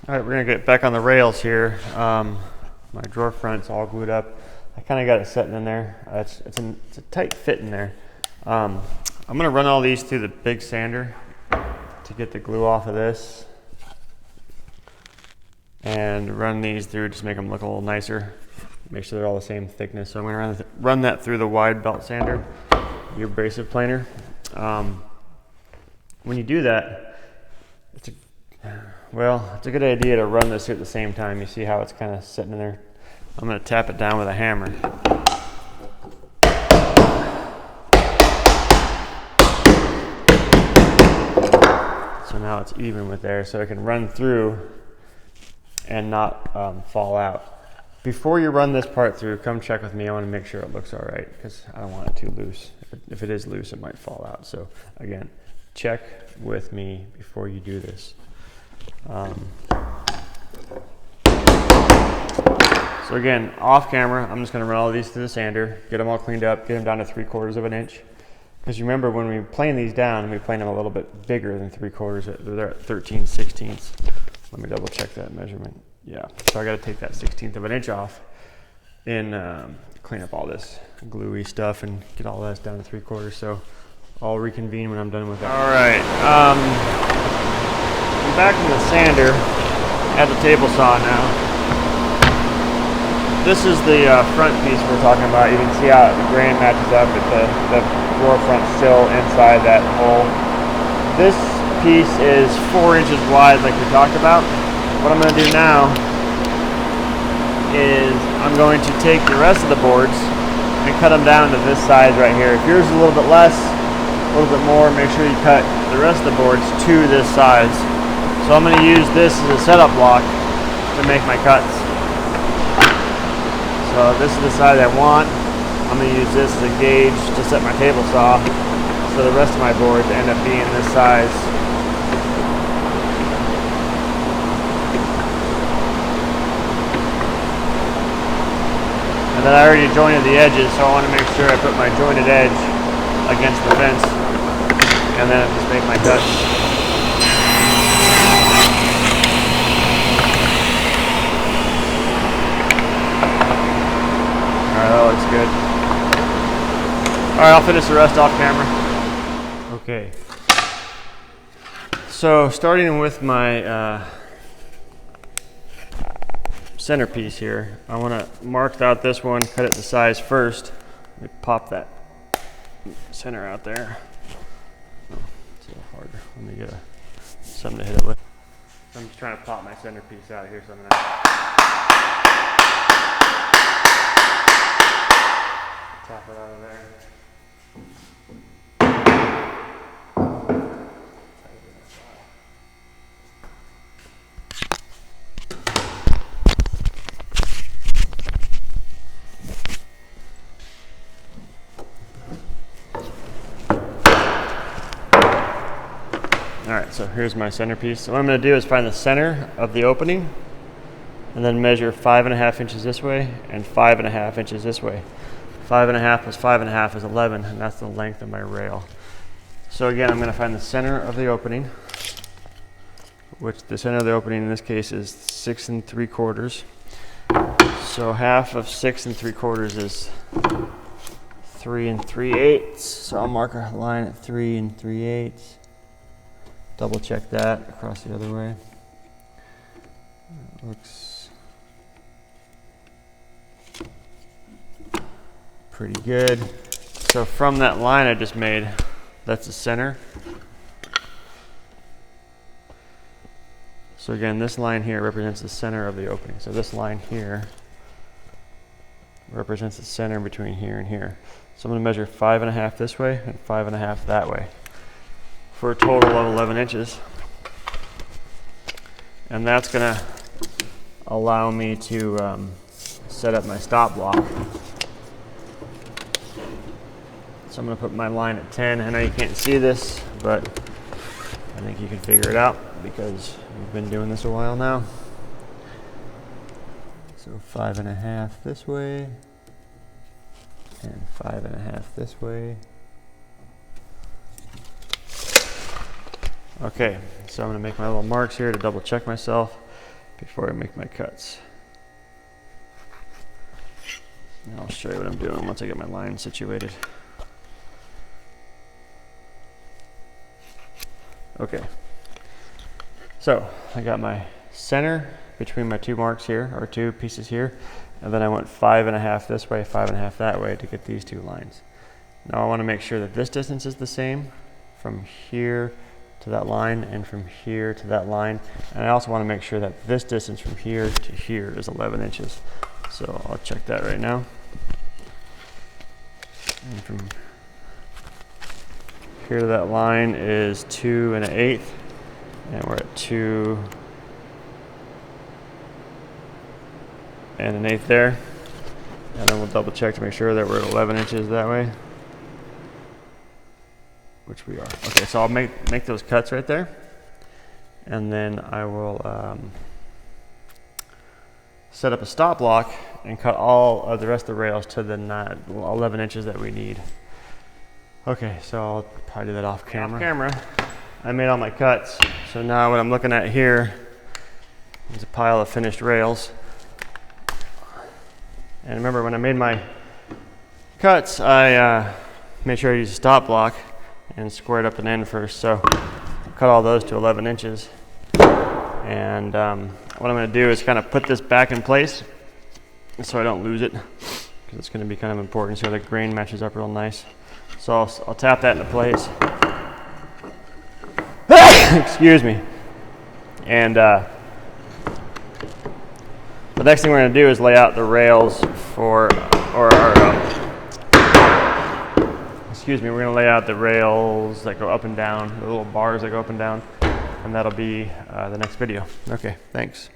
All right, we're gonna get back on the rails here. My drawer front's all glued up. I kind of got it sitting in there. It's a tight fit in there. I'm gonna run all these through the big sander to get the glue off of this, and run these through just to make them look a little nicer. Make sure they're all the same thickness. So I'm gonna run that through the wide belt sander, your abrasive planer. When you do that, it's a good idea to run this at the same time. You see how it's kind of sitting in there? I'm going to tap it down with a hammer. So now it's even with there, so it can run through and not fall out. Before you run this part through, come check with me. I want to make sure it looks all right because I don't want it too loose. If it is loose, it might fall out. So again, check with me before you do this. So again, off camera, I'm just going to run all these through the sander, get them all cleaned up, get them down to 3/4 of an inch. Because you remember when we plane these down, we plane them a little bit bigger than 3/4. They're at 13/16. Let me double check that measurement. Yeah, so I got to take that 1/16 of an inch off and clean up all this gluey stuff and get all that down to 3/4. So I'll reconvene when I'm done with that. All right, I'm back in the sander at the table saw now. This is the front piece we're talking about. You can see how the grain matches up with the drawer front still inside that hole. This piece is 4 inches wide like we talked about. What I'm going to do now is I'm going to take the rest of the boards and cut them down to this size right here. If yours is a little bit less, a little bit more, make sure you cut the rest of the boards to this size. So I'm going to use this as a setup block to make my cuts. So this is the size I want. I'm going to use this as a gauge to set my table saw, so the rest of my boards end up being this size. And then I already jointed the edges, so I want to make sure I put my jointed edge against the fence, and then I just make my cuts. Alright, that looks good. Alright, I'll finish the rest off camera. Okay. So, starting with my centerpiece here, I want to mark out this one, cut it to size first. Let me pop that center out there. Oh, it's a little harder. Let me get something to hit it with. I'm just trying to pop my centerpiece out here, so I'm going to tap it out of there. Alright, so here's my centerpiece. So what I'm going to do is find the center of the opening and then measure 5.5 inches this way and 5.5 inches this way. 5.5 plus 5.5 is 11, and that's the length of my rail. So again, I'm going to find the center of the opening, which the center of the opening in this case is 6 3/4. So half of 6 3/4 is 3 3/8. So I'll mark a line at 3 3/8. Double check that across the other way. It looks pretty good. So from that line I just made, that's the center. So again, this line here represents the center of the opening. So this line here represents the center between here and here. So I'm going to measure 5.5 this way and 5.5 that way for a total of 11 inches. And that's going to allow me to set up my stop block. So I'm going to put my line at 10. I know you can't see this, but I think you can figure it out because we've been doing this a while now. So 5.5 this way and 5.5 this way. Okay, so I'm going to make my little marks here to double check myself. before I make my cuts. And I'll show you what I'm doing once I get my line situated. Okay, so I got my center between my two marks here, or two pieces here, and then I went 5.5 this way, 5.5 that way to get these two lines. Now I want to make sure that this distance is the same from here to that line and from here to that line, and I also want to make sure that this distance from here to here is 11 inches. So I'll check that right now. And from here to that line is 2 1/8, and we're at 2 1/8 there. And then we'll double check to make sure that we're at 11 inches that way, which we are. Okay, so I'll make those cuts right there, and then I will set up a stop block and cut all of the rest of the rails to the 11 inches that we need. Okay, so I'll probably do that off camera. I made all my cuts, so now what I'm looking at here is a pile of finished rails. And remember, when I made my cuts, I made sure I used a stop block and squared up an end first. So I cut all those to 11 inches. And what I'm going to do is kind of put this back in place so I don't lose it, because it's going to be kind of important so the grain matches up real nice. So I'll tap that into place. Excuse me. And the next thing we're going to do is lay out the rails for, excuse me, we're going to lay out the rails that go up and down, the little bars that go up and down, and that'll be the next video. Okay, thanks.